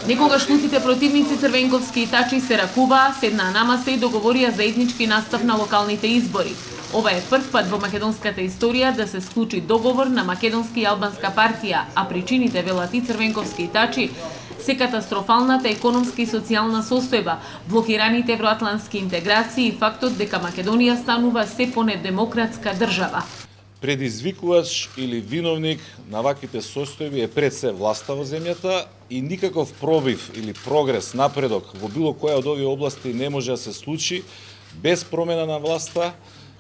Некогаш лутите противници Црвенковски и Тачи се ракуваа, седнаа на маса и договорија заеднички настап на локалните избори. Ова е прв пат во македонската историја да се склучи договор на македонска и албанска партија, а причините, велат и Црвенковски и Тачи, се катастрофалната економска и социјална состојба, блокираните евроатлантски интеграции и фактот дека Македонија станува се понедемократска држава. Предизвикувач или виновник на ваквите состојби е пред се власта во земјата и никаков пробив или прогрес, напредок во било која од овие области не може да се случи без промена на власта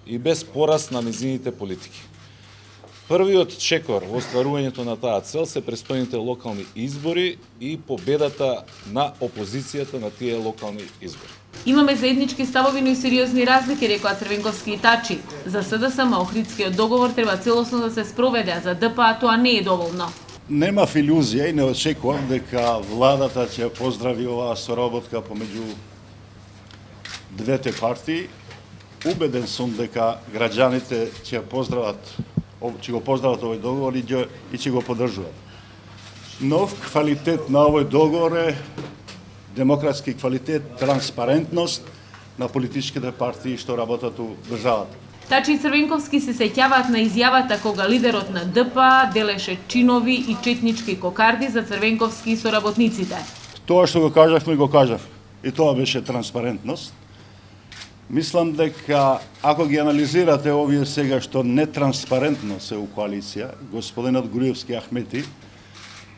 и без пораст на нејзините политики. Првиот чекор во остварувањето на таа цел се престојните локални избори и победата на опозицијата на тие локални избори. Имаме заеднички ставови, но и сериозни разлики, рекоа Црвенковски и Тачи. За СДСМ Охридскиот договор треба целосно да се спроведе, а за ДПА тоа не е доволно. Немав илузија и не очекувам дека владата ќе поздрави оваа соработка помеѓу двете партии. Убеден сум дека граѓаните ќе го поздрават овој договор и ќе го поддржуваат. Нов квалитет на овој договор е демократски квалитет, транспарентност на политичките партии што работат у државата. Тачи и Црвенковски се сеќаваат на изјавата кога лидерот на ДПА делеше чинови и четнички кокарди за Црвенковски и соработниците. Тоа што го кажавме, го кажав. И тоа беше транспарентност. Мислам дека ако ги анализирате овие сега што нетранспарентно се у коалиција, господинот Груевски и Ахмети,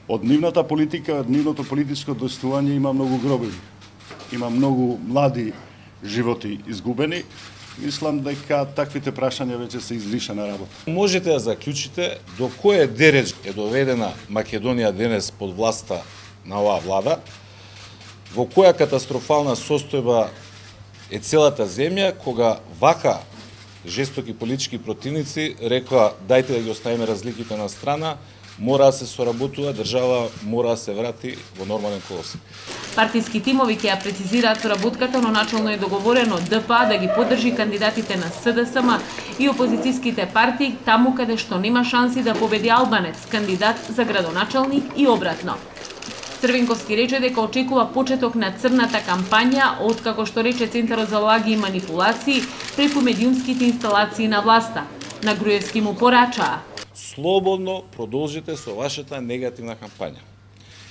од нивната политика, од нивното политичко достојање има многу гробови. Има многу млади животи изгубени. Мислам дека таквите прашања веќе се излишена работа. Можете да заклучите до кој дереч е доведена Македонија денес под власта на оваа влада, во која катастрофална состојба е целата земја, кога вака жестоки политички противници рекоа дајте да ги оставиме разликите на страна, мора да се соработува, држава мора да се врати во нормален колосек. Партиски тимови ќе ја прецизираат соработката, но начално е договорено ДПА да ги поддржи кандидатите на СДСМ и опозицијските партии таму каде што нема шанси да победи албанец, кандидат за градоначалник и обратно. Црвенковски рече дека очекува почеток на црната кампања, откако што рече Центарот за лаги и манипулации преку медиумските инсталации на власта. На Груевски му порачаа: слободно продолжите со вашата негативна кампања.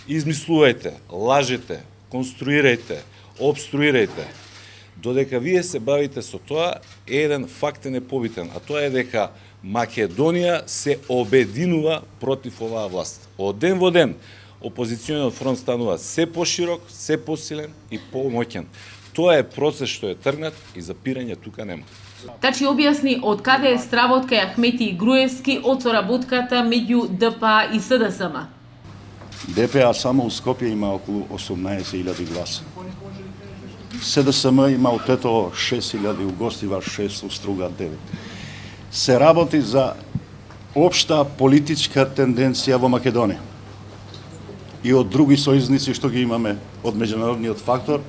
Измислувајте, лажете, конструирајте, обструирајте. Додека вие се бавите со тоа, еден факт е непобитен, а тоа е дека Македонија се обединува против оваа власт. Од ден во ден, опозициониот фронт станува се поширок, се посилен и помоќен. Тоа е процес што е тргнат и запирање тука нема. Тачи објасни од каде е стравот кај Ахмети и Груевски од соработката меѓу ДПА и СДСМ. ДПА само у Скопје има околу 18.000 гласа. СДСМ има у Тетово 6.000, у Гостивар 6, у Струга 9. Се работи за општа политичка тенденција во Македонија и од други сојузници што ги имаме од меѓународниот фактор,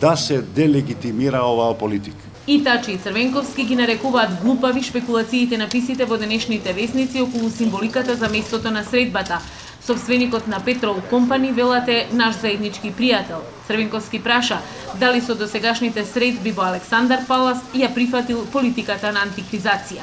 да се делегитимира оваа политика. И Тачи и Црвенковски ги нарекуваат глупави шпекулациите написите во денешните весници околу символиката за местото на средбата. Собственикот на Петрол Компани велат е наш заеднички пријател. Црвенковски праша дали со досегашните средби во Александар Палас ја прифатил политиката на антикризација.